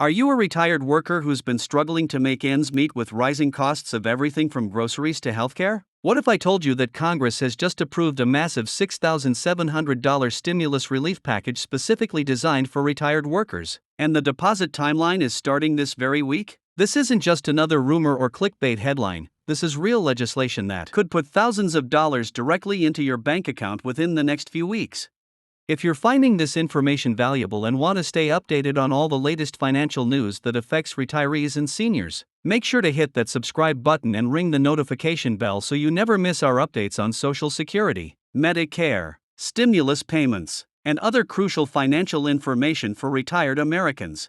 Are you a retired worker who's been struggling to make ends meet with rising costs of everything from groceries to healthcare? What if I told you that Congress has just approved a massive $6,700 stimulus relief package specifically designed for retired workers, and the deposit timeline is starting this very week? This isn't just another rumor or clickbait headline. This is real legislation that could put thousands of dollars directly into your bank account within the next few weeks. If you're finding this information valuable and want to stay updated on all the latest financial news that affects retirees and seniors, make sure to hit that subscribe button and ring the notification bell so you never miss our updates on Social Security, Medicare, stimulus payments, and other crucial financial information for retired Americans.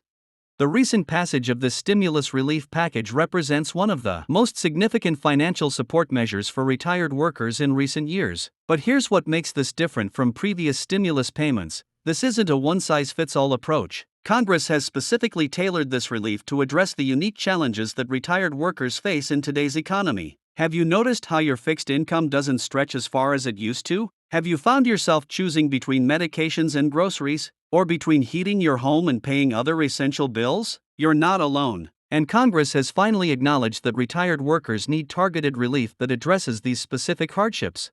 The recent passage of this stimulus relief package represents one of the most significant financial support measures for retired workers in recent years. But here's what makes this different from previous stimulus payments: this isn't a one-size-fits-all approach. Congress has specifically tailored this relief to address the unique challenges that retired workers face in today's economy. Have you noticed how your fixed income doesn't stretch as far as it used to? Have you found yourself choosing between medications and groceries, or between heating your home and paying other essential bills? You're not alone. And Congress has finally acknowledged that retired workers need targeted relief that addresses these specific hardships.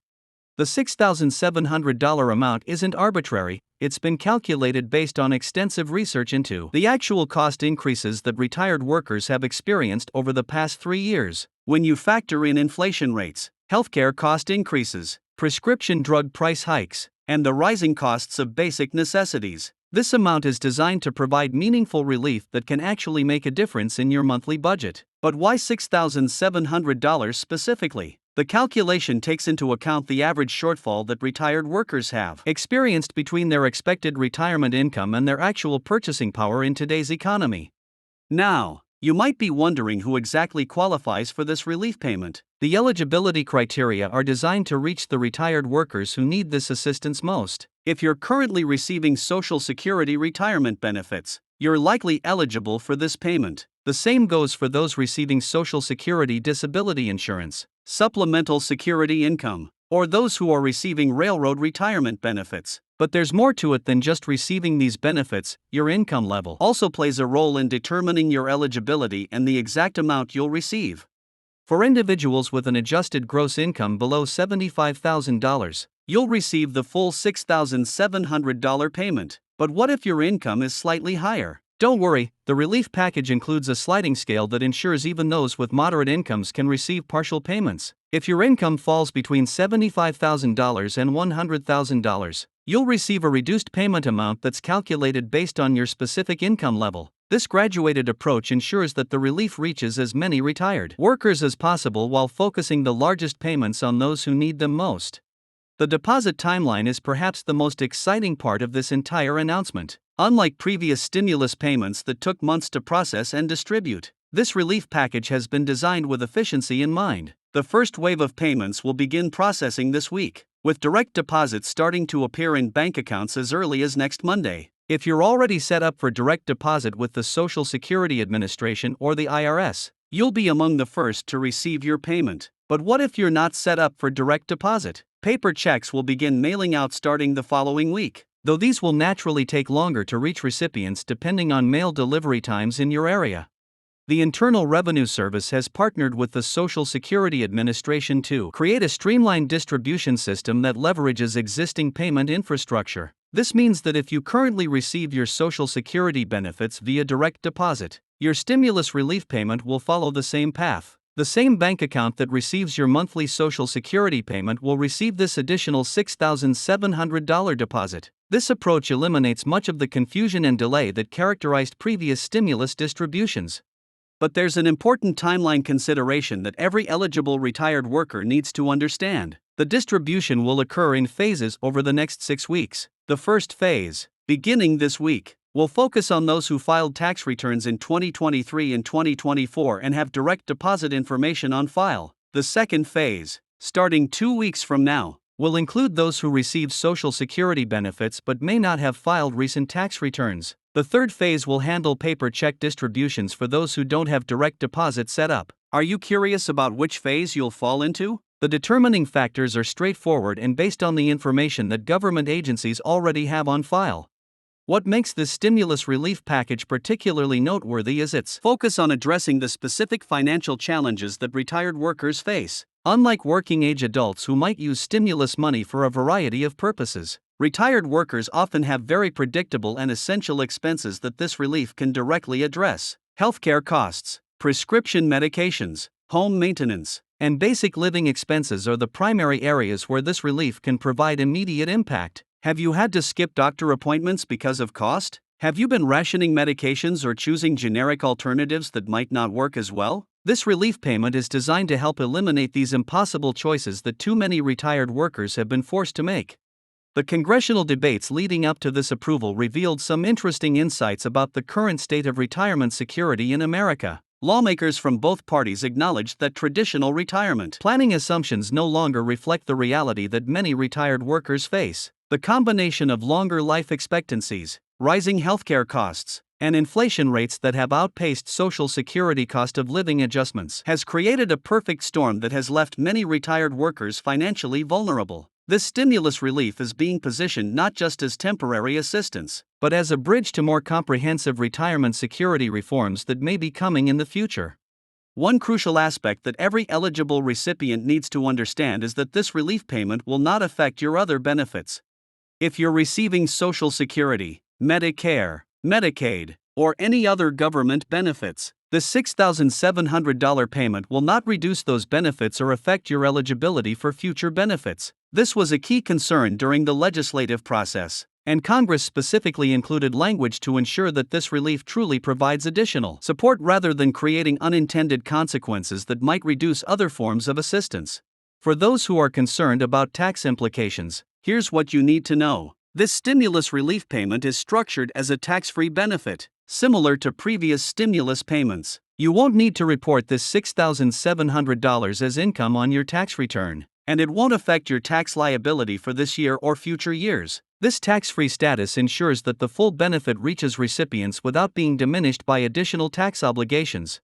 The $6,700 amount isn't arbitrary. It's been calculated based on extensive research into the actual cost increases that retired workers have experienced over the past 3 years. When you factor in inflation rates, healthcare cost increases, prescription drug price hikes, and the rising costs of basic necessities, this amount is designed to provide meaningful relief that can actually make a difference in your monthly budget. But why $6,700 specifically? The calculation takes into account the average shortfall that retired workers have experienced between their expected retirement income and their actual purchasing power in today's economy. Now, you might be wondering who exactly qualifies for this relief payment. The eligibility criteria are designed to reach the retired workers who need this assistance most. If you're currently receiving Social Security retirement benefits, you're likely eligible for this payment. The same goes for those receiving Social Security disability insurance, supplemental security income, or those who are receiving railroad retirement benefits. But there's more to it than just receiving these benefits. Your income level also plays a role in determining your eligibility and the exact amount you'll receive. For individuals with an adjusted gross income below $75,000, you'll receive the full $6,700 payment. But what if your income is slightly higher? Don't worry, the relief package includes a sliding scale that ensures even those with moderate incomes can receive partial payments. If your income falls between $75,000 and $100,000, you'll receive a reduced payment amount that's calculated based on your specific income level. This graduated approach ensures that the relief reaches as many retired workers as possible while focusing the largest payments on those who need them most. The deposit timeline is perhaps the most exciting part of this entire announcement. Unlike previous stimulus payments that took months to process and distribute, this relief package has been designed with efficiency in mind. The first wave of payments will begin processing this week, with direct deposits starting to appear in bank accounts as early as next Monday. If you're already set up for direct deposit with the Social Security Administration or the IRS, you'll be among the first to receive your payment. But what if you're not set up for direct deposit? Paper checks will begin mailing out starting the following week, though these will naturally take longer to reach recipients depending on mail delivery times in your area. The Internal Revenue Service has partnered with the Social Security Administration to create a streamlined distribution system that leverages existing payment infrastructure. This means that if you currently receive your Social Security benefits via direct deposit, your stimulus relief payment will follow the same path. The same bank account that receives your monthly Social Security payment will receive this additional $6,700 deposit. This approach eliminates much of the confusion and delay that characterized previous stimulus distributions. But there's an important timeline consideration that every eligible retired worker needs to understand. The distribution will occur in phases over the next 6 weeks. The first phase, beginning this week, will focus on those who filed tax returns in 2023 and 2024 and have direct deposit information on file. The second phase, starting 2 weeks from now, will include those who receive Social Security benefits but may not have filed recent tax returns. The third phase will handle paper check distributions for those who don't have direct deposit set up. Are you curious about which phase you'll fall into? The determining factors are straightforward and based on the information that government agencies already have on file. What makes this stimulus relief package particularly noteworthy is its focus on addressing the specific financial challenges that retired workers face. Unlike working-age adults who might use stimulus money for a variety of purposes, retired workers often have very predictable and essential expenses that this relief can directly address. Healthcare costs, prescription medications, home maintenance, and basic living expenses are the primary areas where this relief can provide immediate impact. Have you had to skip doctor appointments because of cost? Have you been rationing medications or choosing generic alternatives that might not work as well? This relief payment is designed to help eliminate these impossible choices that too many retired workers have been forced to make. The congressional debates leading up to this approval revealed some interesting insights about the current state of retirement security in America. Lawmakers from both parties acknowledged that traditional retirement planning assumptions no longer reflect the reality that many retired workers face. The combination of longer life expectancies, rising healthcare costs, and inflation rates that have outpaced Social Security cost of living adjustments has created a perfect storm that has left many retired workers financially vulnerable. This stimulus relief is being positioned not just as temporary assistance, but as a bridge to more comprehensive retirement security reforms that may be coming in the future. One crucial aspect that every eligible recipient needs to understand is that this relief payment will not affect your other benefits. If you're receiving Social Security, Medicare, Medicaid, or any other government benefits, the $6,700 payment will not reduce those benefits or affect your eligibility for future benefits. This was a key concern during the legislative process, and Congress specifically included language to ensure that this relief truly provides additional support rather than creating unintended consequences that might reduce other forms of assistance. For those who are concerned about tax implications, here's what you need to know. This stimulus relief payment is structured as a tax-free benefit, similar to previous stimulus payments. You won't need to report this $6,700 as income on your tax return, and it won't affect your tax liability for this year or future years. This tax-free status ensures that the full benefit reaches recipients without being diminished by additional tax obligations.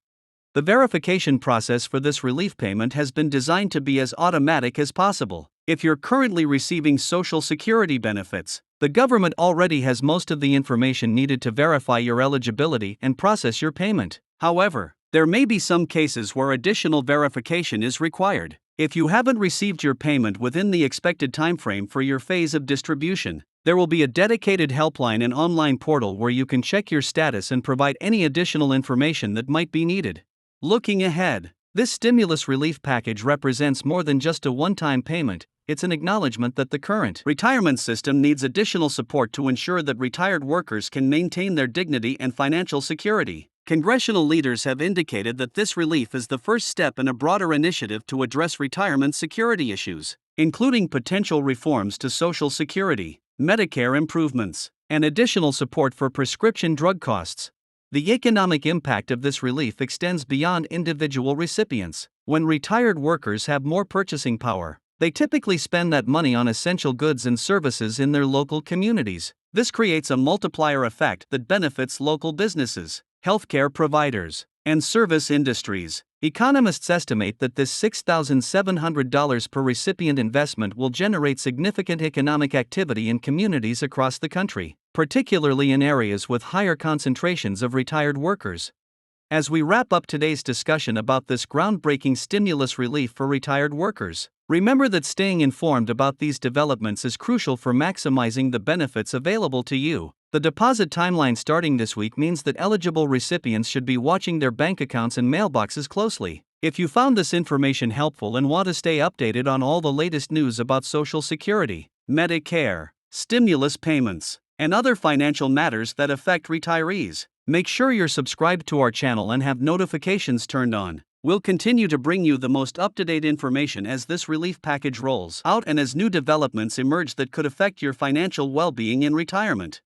The verification process for this relief payment has been designed to be as automatic as possible. If you're currently receiving Social Security benefits, the government already has most of the information needed to verify your eligibility and process your payment. However, there may be some cases where additional verification is required. If you haven't received your payment within the expected timeframe for your phase of distribution, there will be a dedicated helpline and online portal where you can check your status and provide any additional information that might be needed. Looking ahead, this stimulus relief package represents more than just a one-time payment. It's an acknowledgement that the current retirement system needs additional support to ensure that retired workers can maintain their dignity and financial security. Congressional leaders have indicated that this relief is the first step in a broader initiative to address retirement security issues, including potential reforms to Social Security, Medicare improvements, and additional support for prescription drug costs. The economic impact of this relief extends beyond individual recipients. When retired workers have more purchasing power, they typically spend that money on essential goods and services in their local communities. This creates a multiplier effect that benefits local businesses, healthcare providers, and service industries. Economists estimate that this $6,700 per recipient investment will generate significant economic activity in communities across the country, particularly in areas with higher concentrations of retired workers. As we wrap up today's discussion about this groundbreaking stimulus relief for retired workers, remember that staying informed about these developments is crucial for maximizing the benefits available to you. The deposit timeline starting this week means that eligible recipients should be watching their bank accounts and mailboxes closely. If you found this information helpful and want to stay updated on all the latest news about Social Security, Medicare, stimulus payments, and other financial matters that affect retirees, make sure you're subscribed to our channel and have notifications turned on. We'll continue to bring you the most up-to-date information as this relief package rolls out and as new developments emerge that could affect your financial well-being in retirement.